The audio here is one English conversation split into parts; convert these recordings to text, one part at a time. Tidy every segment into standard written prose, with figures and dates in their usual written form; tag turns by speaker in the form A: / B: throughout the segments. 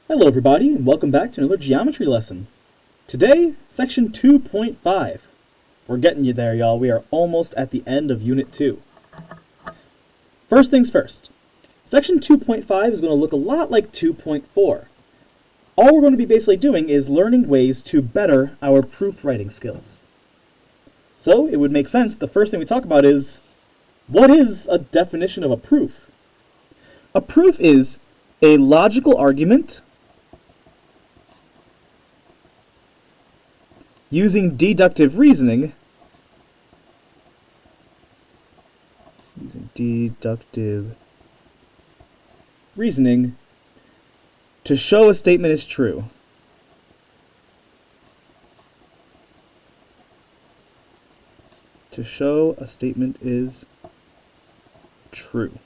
A: Hello everybody, and welcome back to another geometry lesson. Today, section 2.5. We're getting you there, y'all. We are almost at the end of Unit 2. First things first. Section 2.5 is going to look a lot like 2.4. All we're going to be basically doing is learning ways to better our proof writing skills. So, it would make sense the first thing we talk about is, what is a definition of a proof? A proof is a logical argument using deductive reasoning to show a statement is true. To show a statement is true.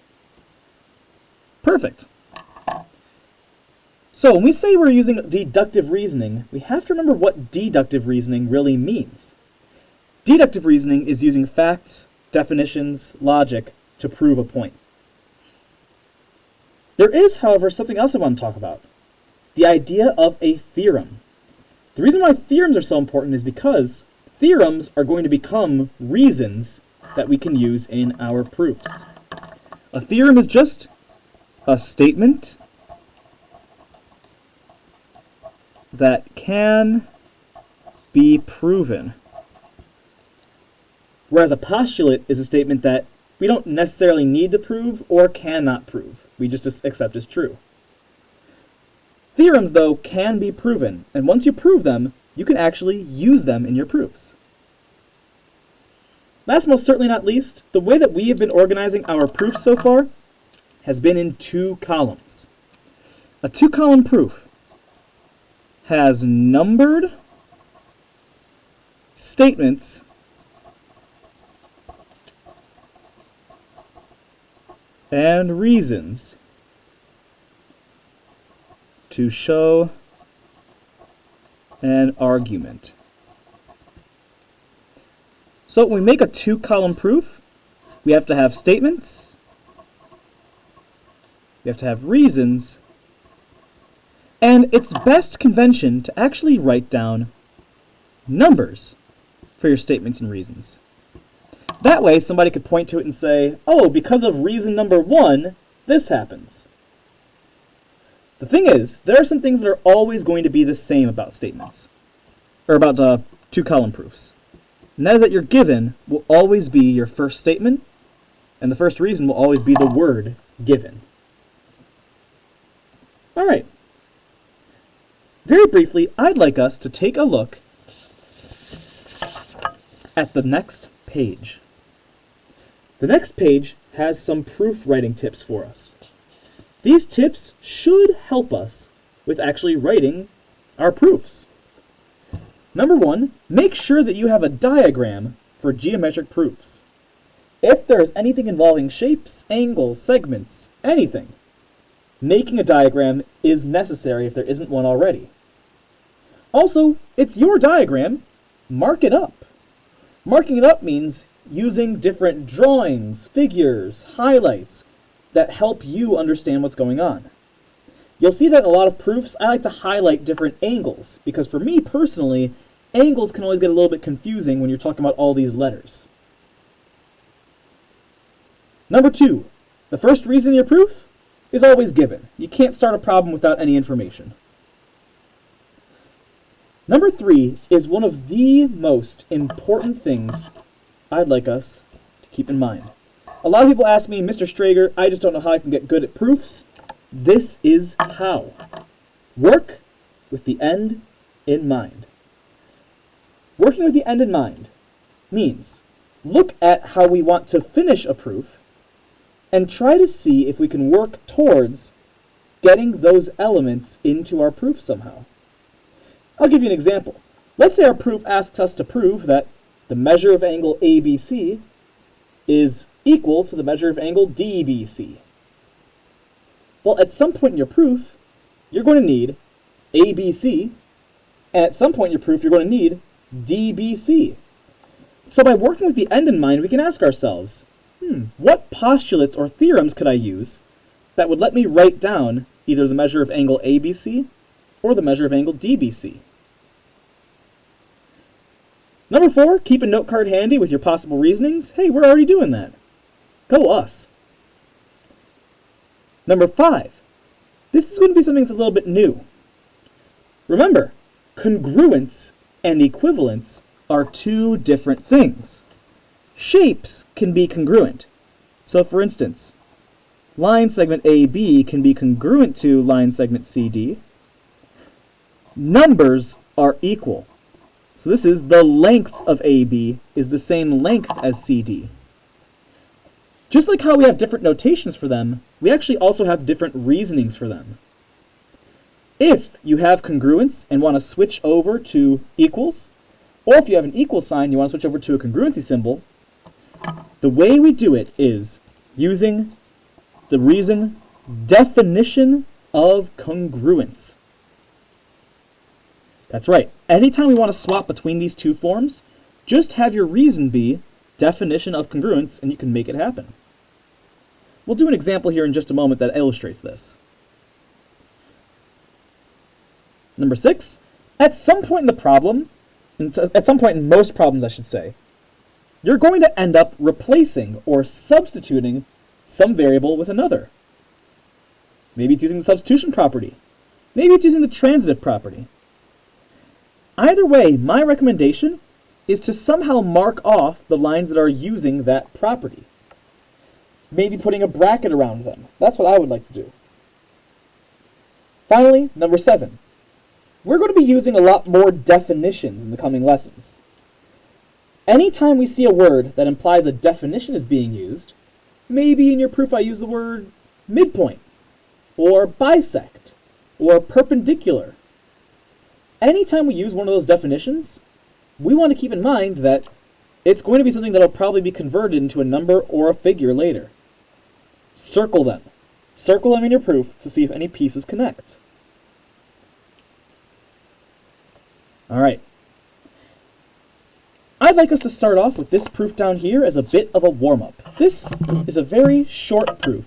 A: Perfect. So when we say we're using deductive reasoning, we have to remember what deductive reasoning really means. Deductive reasoning is using facts, definitions, logic to prove a point. There is, however, something else I want to talk about. The idea of a theorem. The reason why theorems are so important is because theorems are going to become reasons that we can use in our proofs. A theorem is just a statement that can be proven. Whereas a postulate is a statement that we don't necessarily need to prove or cannot prove. We just accept as true. Theorems, though, can be proven, and once you prove them, you can actually use them in your proofs. Last, most certainly not least, the way that we have been organizing our proofs so far has been in 2 columns. A 2-column proof has numbered statements and reasons to show an argument. So when we make a 2-column proof, we have to have statements, we have to have reasons, and it's best convention to actually write down numbers for your statements and reasons. That way, somebody could point to it and say, oh, because of reason number 1, this happens. The thing is, there are some things that are always going to be the same about statements, or about 2-column proofs. And that is that your given will always be your first statement, and the first reason will always be the word given. All right. Very briefly, I'd like us to take a look at the next page. The next page has some proof writing tips for us. These tips should help us with actually writing our proofs. Number 1, make sure that you have a diagram for geometric proofs. If there is anything involving shapes, angles, segments, anything, making a diagram is necessary if there isn't one already. Also, it's your diagram. Mark it up. Marking it up means using different drawings, figures, highlights that help you understand what's going on. You'll see that in a lot of proofs, I like to highlight different angles, because for me personally, angles can always get a little bit confusing when you're talking about all these letters. Number 2, the first reason in your proof is always given. You can't start a problem without any information. Number 3 is one of the most important things I'd like us to keep in mind. A lot of people ask me, Mr. Strager, I just don't know how I can get good at proofs. This is how. Work with the end in mind. Working with the end in mind means look at how we want to finish a proof and try to see if we can work towards getting those elements into our proof somehow. I'll give you an example. Let's say our proof asks us to prove that the measure of angle ABC is equal to the measure of angle DBC. Well, at some point in your proof, you're going to need ABC, and at some point in your proof, you're going to need DBC. So by working with the end in mind, we can ask ourselves, what postulates or theorems could I use that would let me write down either the measure of angle ABC or the measure of angle DBC. Number 4, keep a note card handy with your possible reasonings. Hey, we're already doing that. Go us. Number 5, this is going to be something that's a little bit new. Remember, congruence and equivalence are two different things. Shapes can be congruent. So for instance, line segment AB can be congruent to line segment CD. Numbers are equal. So this is the length of AB is the same length as CD. Just like how we have different notations for them, we actually also have different reasonings for them. If you have congruence and want to switch over to equals, or if you have an equal sign you want to switch over to a congruency symbol, the way we do it is using the reason definition of congruence. That's right. Anytime we want to swap between these two forms, just have your reason be definition of congruence and you can make it happen. We'll do an example here in just a moment that illustrates this. Number 6, at some point in the problem, at some point in most problems I should say, you're going to end up replacing or substituting some variable with another. Maybe it's using the substitution property. Maybe it's using the transitive property. Either way, my recommendation is to somehow mark off the lines that are using that property. Maybe putting a bracket around them. That's what I would like to do. Finally, number 7. We're going to be using a lot more definitions in the coming lessons. Anytime we see a word that implies a definition is being used, maybe in your proof I use the word midpoint, or bisect, or perpendicular. Anytime we use one of those definitions, we want to keep in mind that it's going to be something that will probably be converted into a number or a figure later. Circle them. Circle them in your proof to see if any pieces connect. Alright. I'd like us to start off with this proof down here as a bit of a warm-up. This is a very short proof,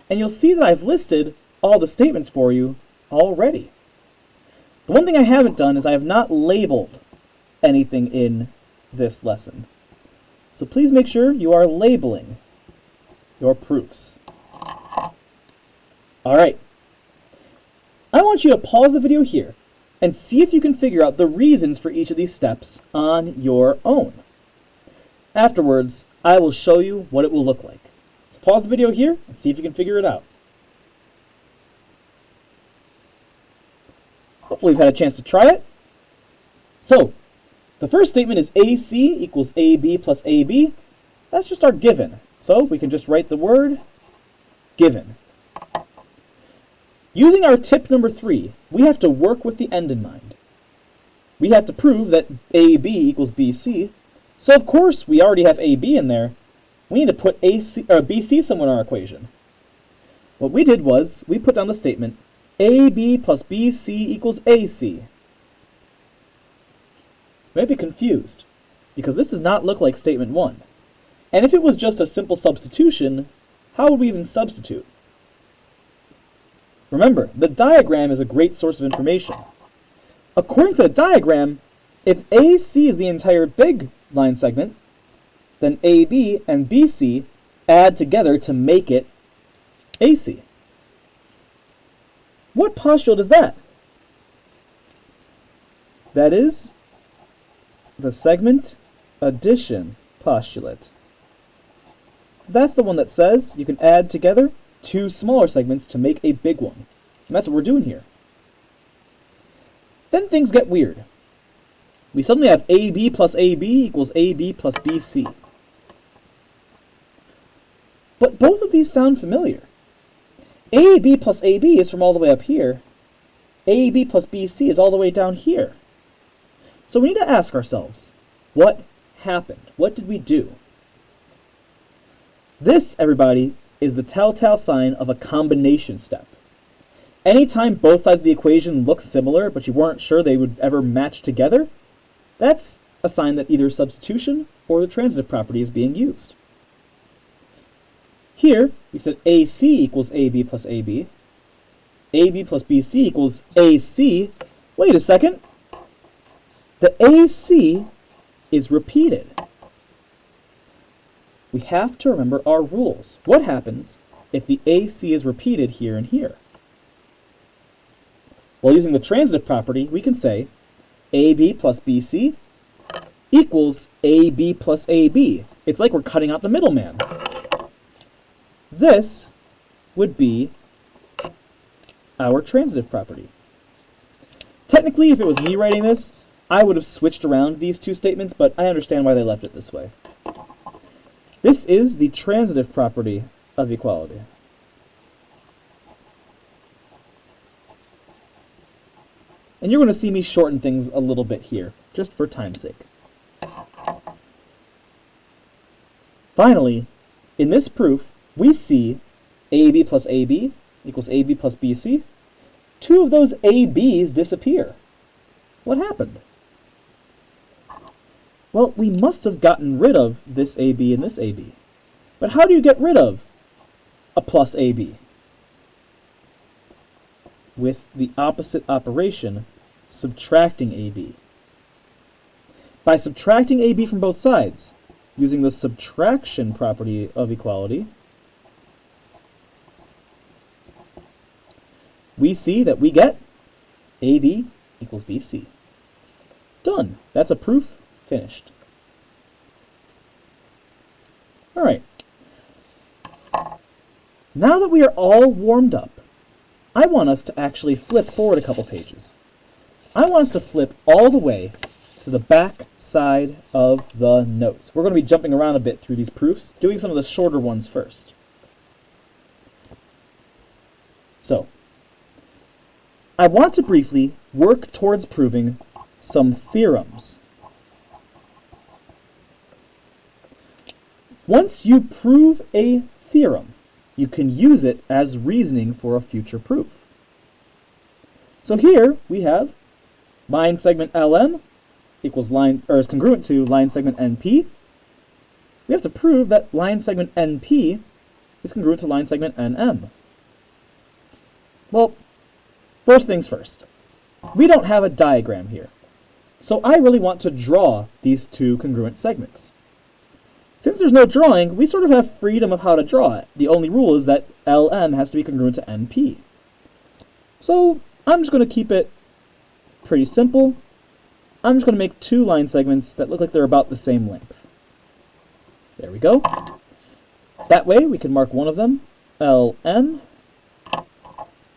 A: and you'll see that I've listed all the statements for you already. The one thing I haven't done is I have not labeled anything in this lesson. So please make sure you are labeling your proofs. Alright. I want you to pause the video here and see if you can figure out the reasons for each of these steps on your own. Afterwards, I will show you what it will look like. So pause the video here and see if you can figure it out. Hopefully you've had a chance to try it. So, the first statement is AC equals AB plus AB. That's just our given. So we can just write the word given. Using our tip number 3, we have to work with the end in mind. We have to prove that AB equals BC. So of course we already have AB in there. We need to put BC somewhere in our equation. What we did was we put down the statement AB plus BC equals AC. You might be confused, because this does not look like statement 1. And if it was just a simple substitution, how would we even substitute? Remember, the diagram is a great source of information. According to the diagram, if AC is the entire big line segment, then AB and BC add together to make it AC. What postulate is that? That is the segment addition postulate. That's the one that says you can add together two smaller segments to make a big one. And that's what we're doing here. Then things get weird. We suddenly have AB plus AB equals AB plus BC. But both of these sound familiar. AB plus AB is from all the way up here. AB plus BC is all the way down here. So we need to ask ourselves, what happened? What did we do? This, everybody, is the telltale sign of a combination step. Anytime both sides of the equation look similar, but you weren't sure they would ever match together, that's a sign that either substitution or the transitive property is being used. Here, we said AC equals AB plus AB. AB plus BC equals AC. Wait a second. The AC is repeated. We have to remember our rules. What happens if the AC is repeated here and here? Well, using the transitive property, we can say AB plus BC equals AB plus AB. It's like we're cutting out the middleman. This would be our transitive property. Technically, if it was me writing this, I would have switched around these two statements, but I understand why they left it this way. This is the transitive property of equality. And you're going to see me shorten things a little bit here, just for time's sake. Finally, in this proof, we see AB plus AB equals AB plus BC. Two of those ABs disappear. What happened? Well, we must have gotten rid of this AB and this AB. But how do you get rid of a plus AB? With the opposite operation, subtracting AB. By subtracting AB from both sides, using the subtraction property of equality, we see that we get AB equals BC. Done. That's a proof finished. All right. Now that we are all warmed up, I want us to actually flip forward a couple pages. I want us to flip all the way to the back side of the notes. We're going to be jumping around a bit through these proofs, doing some of the shorter ones first. So, I want to briefly work towards proving some theorems. Once you prove a theorem, you can use it as reasoning for a future proof. So here we have line segment LM equals is congruent to line segment NP. We have to prove that line segment NP is congruent to line segment NM. Well, first things first. We don't have a diagram here, so I really want to draw these two congruent segments. Since there's no drawing, we sort of have freedom of how to draw it. The only rule is that LM has to be congruent to NP. So I'm just going to keep it pretty simple. I'm just going to make two line segments that look like they're about the same length. There we go. That way we can mark one of them LM, and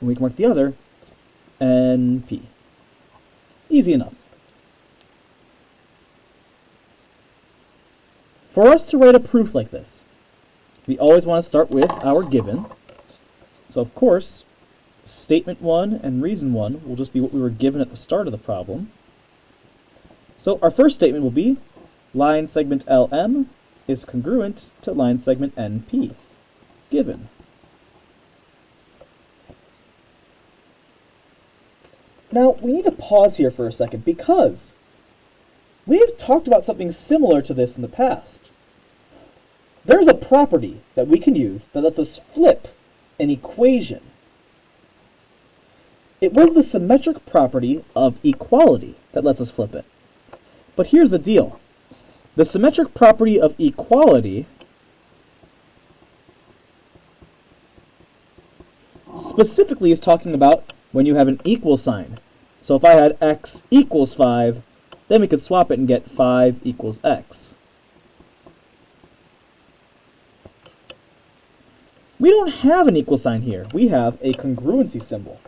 A: we can mark the other NP. Easy enough. For us to write a proof like this, we always want to start with our given. So of course, statement 1 and reason 1 will just be what we were given at the start of the problem. So our first statement will be line segment LM is congruent to line segment NP, given. Now, we need to pause here for a second because we've talked about something similar to this in the past. There's a property that we can use that lets us flip an equation. It was the symmetric property of equality that lets us flip it. But here's the deal. The symmetric property of equality specifically is talking about when you have an equal sign. So if I had x equals 5, then we could swap it and get 5 equals x. We don't have an equal sign here. We have a congruency symbol.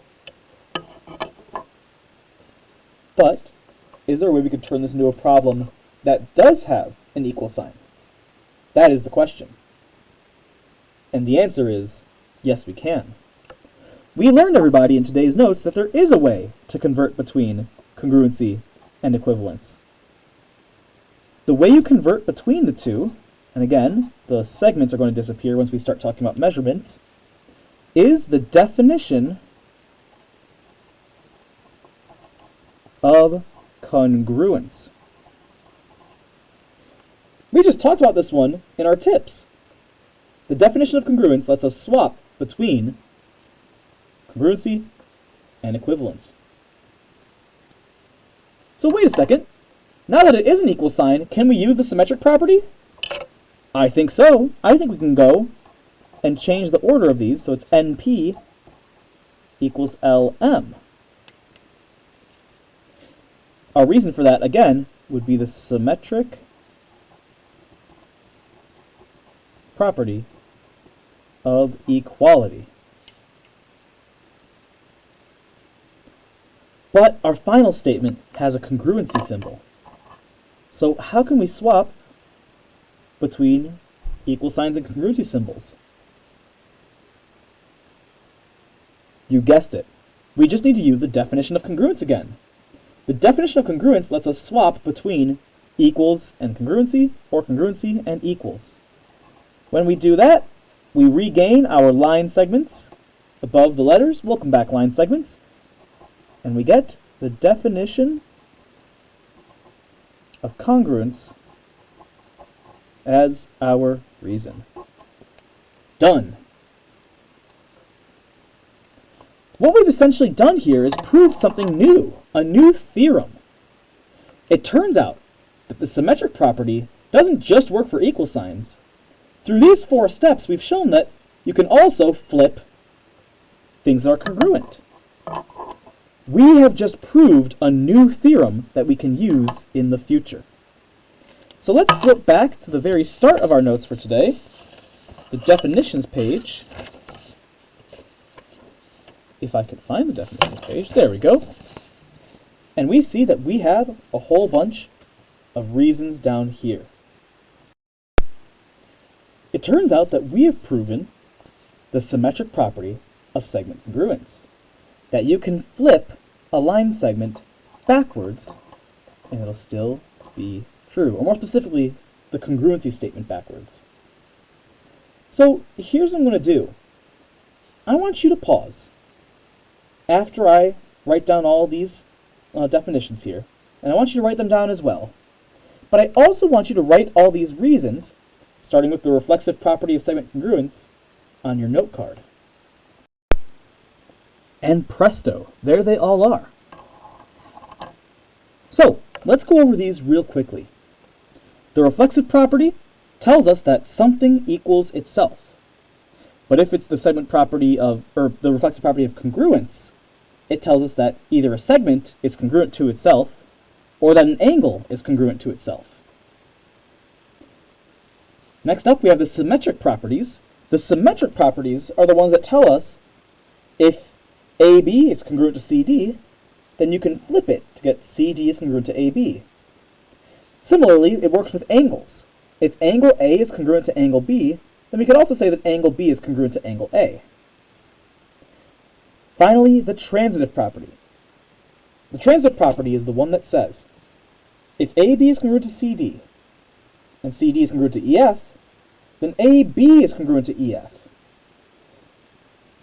A: But is there a way we could turn this into a problem that does have an equal sign? That is the question. And the answer is, yes, we can. We learned, everybody, in today's notes that there is a way to convert between congruency and equivalence. The way you convert between the two, and again, the segments are going to disappear once we start talking about measurements, is the definition of congruence. We just talked about this one in our tips. The definition of congruence lets us swap between congruency and equivalence. So wait a second. Now that it is an equal sign, can we use the symmetric property? I think so. I think we can go and change the order of these so it's NP equals LM. Our reason for that, again, would be the symmetric property of equality. But our final statement has a congruency symbol. So how can we swap between equal signs and congruency symbols? You guessed it. We just need to use the definition of congruence again. The definition of congruence lets us swap between equals and congruency, or congruency and equals. When we do that, we regain our line segments above the letters, welcome back line segments, and we get the definition of congruence as our reason. Done. What we've essentially done here is proved something new, a new theorem. It turns out that the symmetric property doesn't just work for equal signs. Through these 4 steps, we've shown that you can also flip things that are congruent. We have just proved a new theorem that we can use in the future. So let's flip back to the very start of our notes for today, the definitions page. If I could find the definitions page, there we go. And we see that we have a whole bunch of reasons down here. It turns out that we have proven the symmetric property of segment congruence, that you can flip a line segment backwards and it'll still be true, or more specifically, the congruency statement backwards. So here's what I'm going to do. I want you to pause after I write down all these definitions here, and I want you to write them down as well. But I also want you to write all these reasons, starting with the reflexive property of segment congruence, on your note card. And presto, there they all are. So, let's go over these real quickly. The reflexive property tells us that something equals itself. But if it's the segment property of, or the reflexive property of congruence, it tells us that either a segment is congruent to itself, or that an angle is congruent to itself. Next up, we have the symmetric properties. The symmetric properties are the ones that tell us if AB is congruent to CD, then you can flip it to get CD is congruent to AB. Similarly, it works with angles. If angle A is congruent to angle B, then we can also say that angle B is congruent to angle A. Finally, the transitive property. The transitive property is the one that says, if AB is congruent to CD, and CD is congruent to EF, then AB is congruent to EF.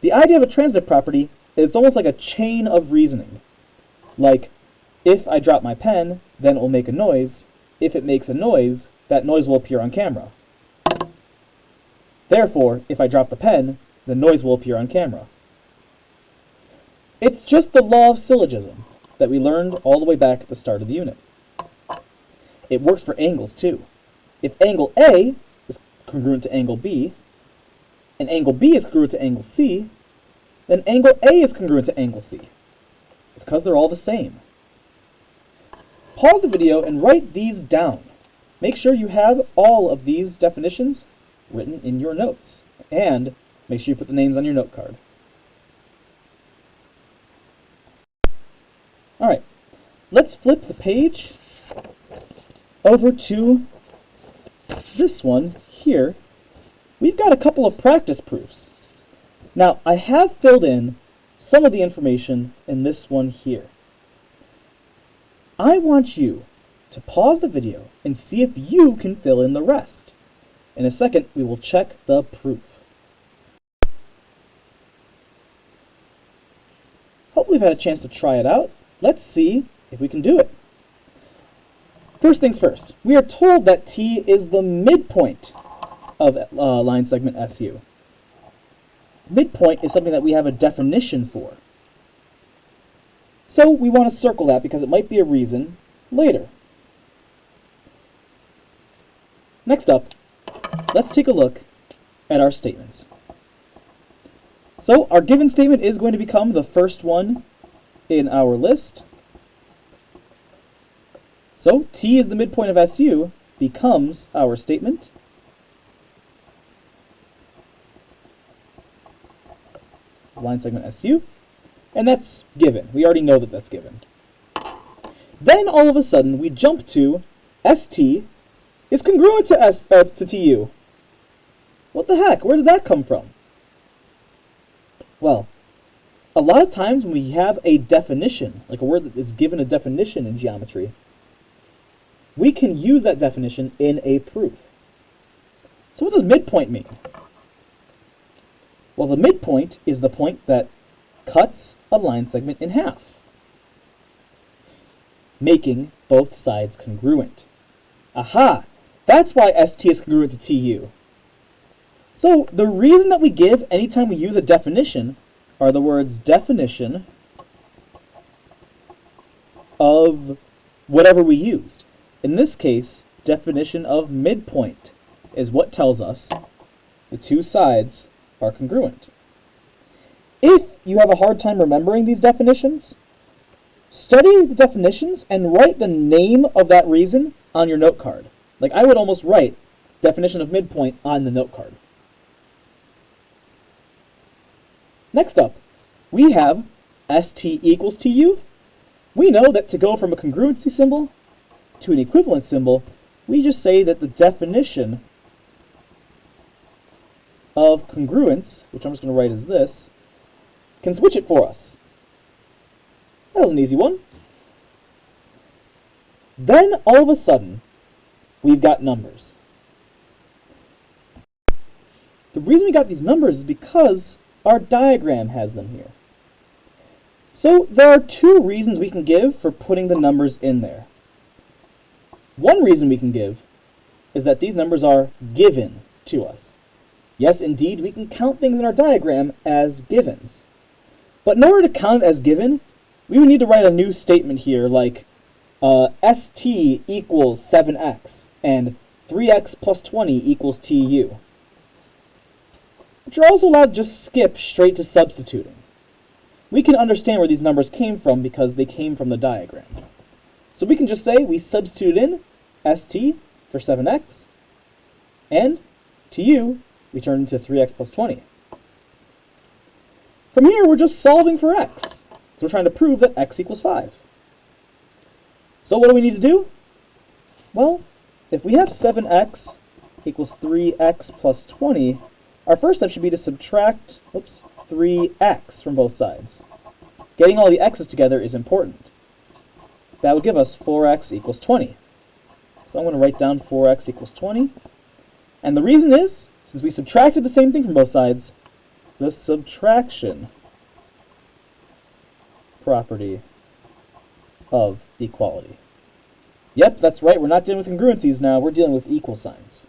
A: The idea of a transitive property is it's almost like a chain of reasoning. Like, if I drop my pen, then it will make a noise. If it makes a noise, that noise will appear on camera. Therefore, if I drop the pen, the noise will appear on camera. It's just the law of syllogism that we learned all the way back at the start of the unit. It works for angles too. If angle A is congruent to angle B, and angle B is congruent to angle C, then angle A is congruent to angle C. It's because they're all the same. Pause the video and write these down. Make sure you have all of these definitions written in your notes. And make sure you put the names on your note card. Alright, let's flip the page over to this one here. We've got a couple of practice proofs. Now, I have filled in some of the information in this one here. I want you to pause the video and see if you can fill in the rest. In a second, we will check the proof. Hopefully you've had a chance to try it out. Let's see if we can do it. First things first, we are told that T is the midpoint of line segment SU. Midpoint is something that we have a definition for. So we want to circle that because it might be a reason later. Next up, let's take a look at our statements. So our given statement is going to become the first one in our list. So T is the midpoint of SU becomes our statement. Line segment SU. And that's given. We already know that that's given. Then all of a sudden we jump to ST is congruent to TU. What the heck? Where did that come from? Well, a lot of times when we have a definition, like a word that is given a definition in geometry, we can use that definition in a proof. So what does midpoint mean? Well, the midpoint is the point that cuts a line segment in half, making both sides congruent. Aha! That's why ST is congruent to TU. So the reason that we give anytime we use a definition are the words definition of whatever we used. In this case, definition of midpoint is what tells us the two sides are congruent. If you have a hard time remembering these definitions, study the definitions and write the name of that reason on your note card. Like I would almost write definition of midpoint on the note card. Next up, we have ST equals TU. We know that to go from a congruency symbol to an equivalent symbol, we just say that the definition of congruence, which I'm just going to write as this, can switch it for us. That was an easy one. Then, all of a sudden, we've got numbers. The reason we got these numbers is because our diagram has them here. So there are two reasons we can give for putting the numbers in there. One reason we can give is that these numbers are given to us. Yes, indeed, we can count things in our diagram as givens. But in order to count it as given, we would need to write a new statement here like ST equals 7x and 3x plus 20 equals TU. But you're also allowed to just skip straight to substituting. We can understand where these numbers came from because they came from the diagram. So we can just say we substitute in ST for 7x, and TU we turn into 3x plus 20. From here, we're just solving for x. So we're trying to prove that x equals 5. So what do we need to do? Well, if we have 7x equals 3x plus 20, our first step should be to subtract 3x from both sides. Getting all the x's together is important. That would give us 4x equals 20. So I'm going to write down 4x equals 20. And the reason is, since we subtracted the same thing from both sides, the subtraction property of equality. Yep, that's right, we're not dealing with congruencies now, we're dealing with equal signs.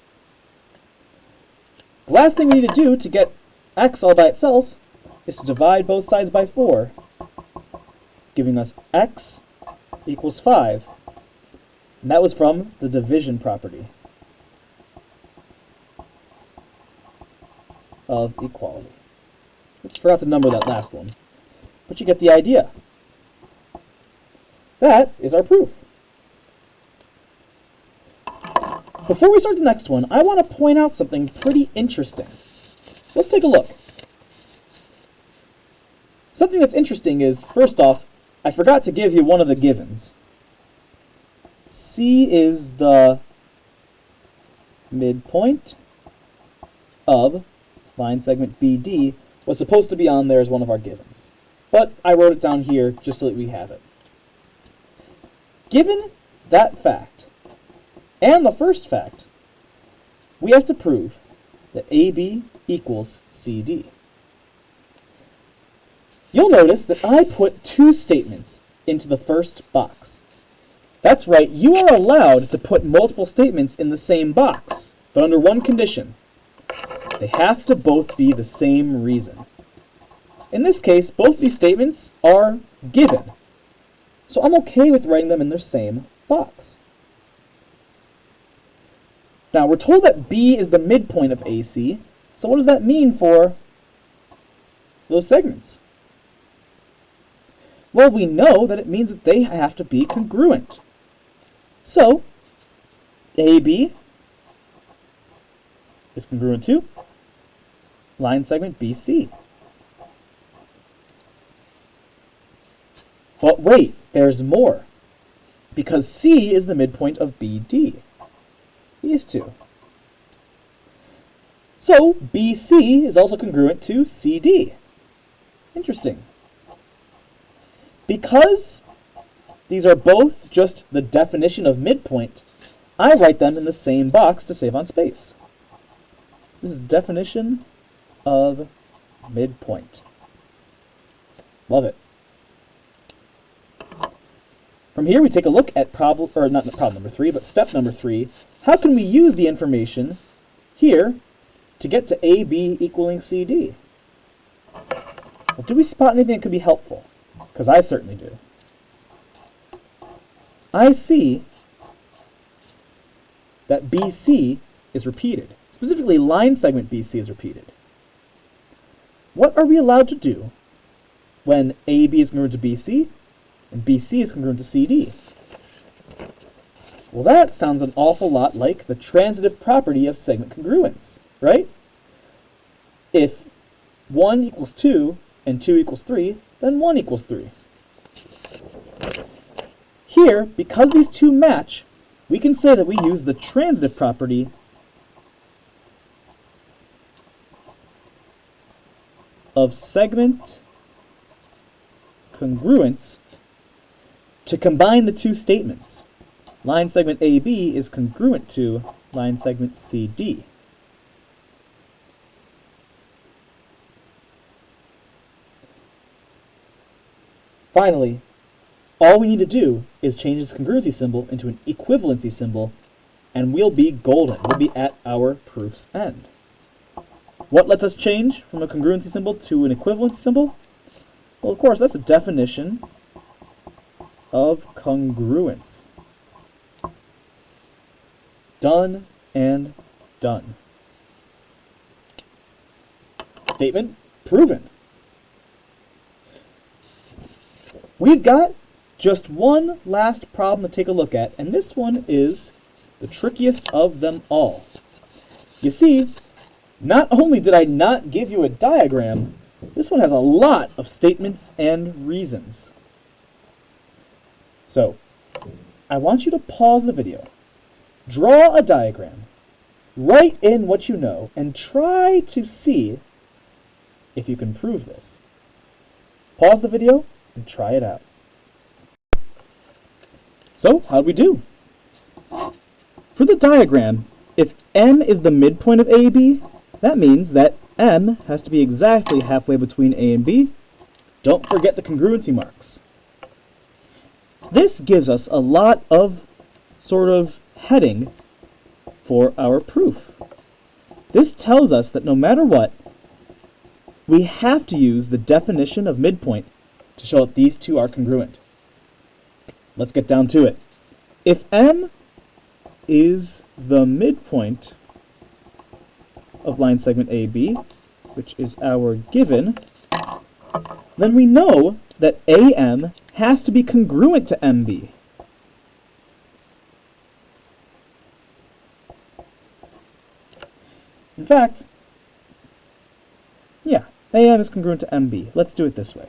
A: The last thing we need to do to get x all by itself is to divide both sides by 4, giving us x equals 5. And that was from the division property of equality. Oops, forgot to number that last one. But you get the idea. That is our proof. Before we start the next one, I want to point out something pretty interesting. So let's take a look. Something that's interesting is, first off, I forgot to give you one of the givens. C is the midpoint of line segment BD was supposed to be on there as one of our givens. But I wrote it down here just so that we have it. Given that fact, and the first fact, we have to prove that AB equals CD. You'll notice that I put two statements into the first box. That's right, you are allowed to put multiple statements in the same box, but under one condition. They have to both be the same reason. In this case, both these statements are given. So I'm okay with writing them in their same box. Now, we're told that B is the midpoint of AC, so what does that mean for those segments? Well, we know that it means that they have to be congruent. So, AB is congruent to line segment BC. But wait, there's more. Because C is the midpoint of BD. These two. So, BC is also congruent to CD. Interesting. Because these are both just the definition of midpoint, I write them in the same box to save on space. This is definition of midpoint. Love it. From here, we take a look at problem, or not problem number 3, but step number 3. How can we use the information here to get to AB equaling CD? Well, do we spot anything that could be helpful? Because I certainly do. I see that BC is repeated. Specifically, line segment BC is repeated. What are we allowed to do when AB is congruent to BC and BC is congruent to CD? Well, that sounds an awful lot like the transitive property of segment congruence, right? If 1 equals 2 and 2 equals 3, then 1 equals 3. Here, because these two match, we can say that we use the transitive property of segment congruence to combine the two statements. Line segment AB is congruent to line segment CD. Finally, all we need to do is change this congruency symbol into an equivalency symbol, and we'll be golden. We'll be at our proof's end. What lets us change from a congruency symbol to an equivalency symbol? Well, of course, that's a definition of congruence. Done and done. Statement proven. We've got just one last problem to take a look at, and this one is the trickiest of them all. You see, not only did I not give you a diagram, this one has a lot of statements and reasons. So, I want you to pause the video, draw a diagram, write in what you know, and try to see if you can prove this. Pause the video and try it out. So, how'd we do? For the diagram, if M is the midpoint of A and B, that means that M has to be exactly halfway between A and B. Don't forget the congruency marks. This gives us a lot of sort of heading for our proof. This tells us that no matter what, we have to use the definition of midpoint to show that these two are congruent. Let's get down to it. If M is the midpoint of line segment AB, which is our given, then we know that AM has to be congruent to MB. In fact, yeah, AM is congruent to MB. Let's do it this way.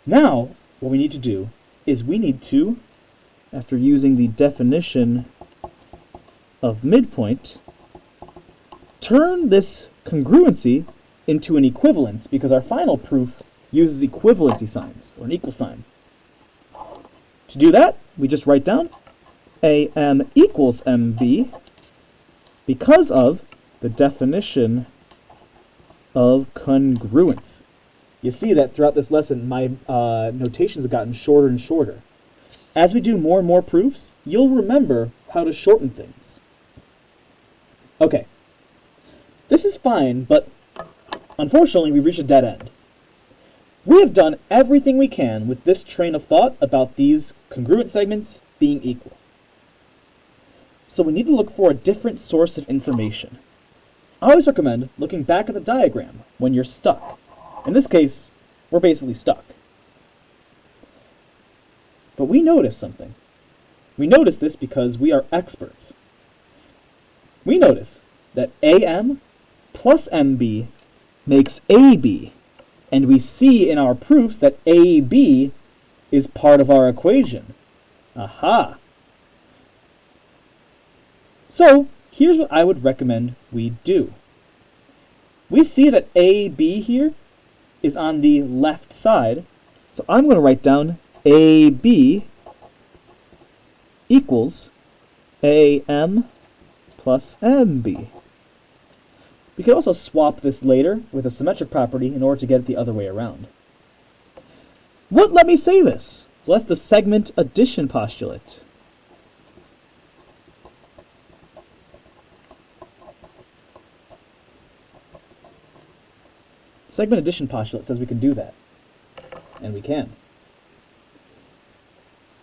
A: Now, what we need to do is we need to, after using the definition of midpoint, turn this congruency into an equivalence, because our final proof uses equivalency signs, or an equal sign. To do that, we just write down AM equals MB because of the definition of congruence. You see that throughout this lesson, my notations have gotten shorter and shorter. As we do more and more proofs, you'll remember how to shorten things. Okay, this is fine, but unfortunately we've reached a dead end. We have done everything we can with this train of thought about these congruent segments being equal. So we need to look for a different source of information. I always recommend looking back at the diagram when you're stuck. In this case, we're basically stuck. But we notice something. We notice this because we are experts. We notice that AM plus MB makes AB, and we see in our proofs that AB is part of our equation. Aha! So, here's what I would recommend we do. We see that AB here is on the left side, so I'm going to write down AB equals AM plus MB. We could also swap this later with a symmetric property in order to get it the other way around. What let me say this? Well, that's the segment addition postulate. Segment addition postulate says we can do that. And we can.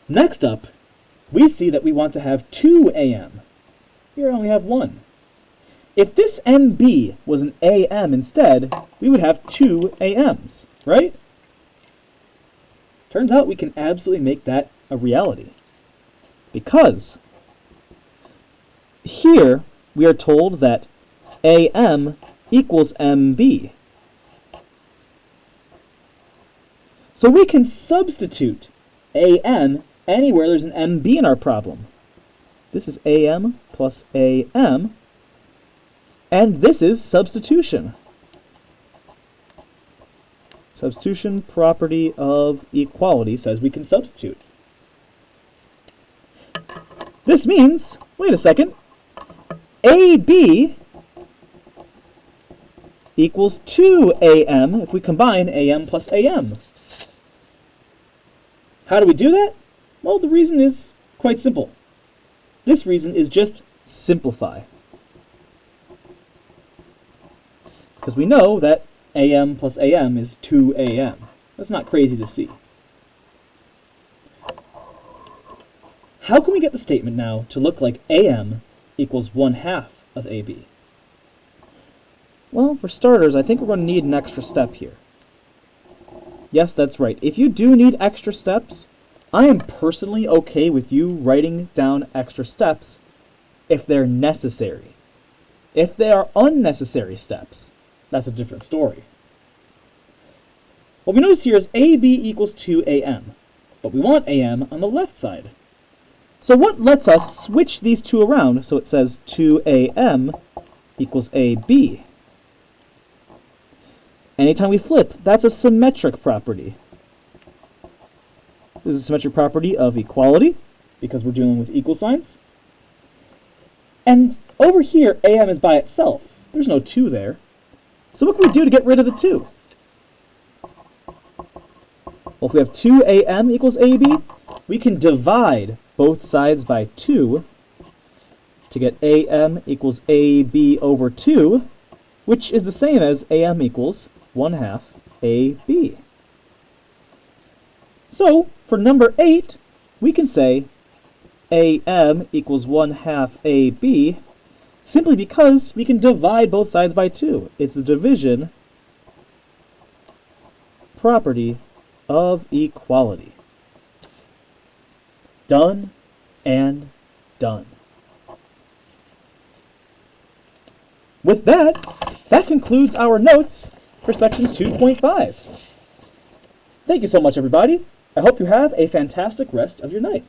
A: Next up, we see that we want to have 2 AM. Here I only have 1. If this MB was an AM instead, we would have 2 AMs, right? Turns out we can absolutely make that a reality. Because here we are told that AM equals MB. So we can substitute AM anywhere there's an MB in our problem. This is AM plus AM, and this is substitution. Substitution property of equality says we can substitute. This means, wait a second, AB equals 2AM if we combine AM plus AM. How do we do that? Well, the reason is quite simple. This reason is just simplify. Because we know that AM plus AM is 2AM. That's not crazy to see. How can we get the statement now to look like AM equals 1/2 of AB? Well, for starters, I think we're going to need an extra step here. Yes, that's right. If you do need extra steps, I am personally okay with you writing down extra steps if they're necessary. If they are unnecessary steps, that's a different story. What we notice here is AB equals 2AM, but we want AM on the left side. So what lets us switch these two around so it says 2AM equals AB? Anytime we flip, that's a symmetric property. This is a symmetric property of equality, because we're dealing with equal signs. And over here, AM is by itself. There's no 2 there. So what can we do to get rid of the 2? Well, if we have 2AM equals AB, we can divide both sides by 2 to get AM equals AB over 2, which is the same as AM equals 1/2 AB. So, for number 8, we can say AM equals 1/2 AB simply because we can divide both sides by 2. It's the division property of equality. Done and done. With that, that concludes our notes for section 2.5. Thank you so much, everybody. I hope you have a fantastic rest of your night.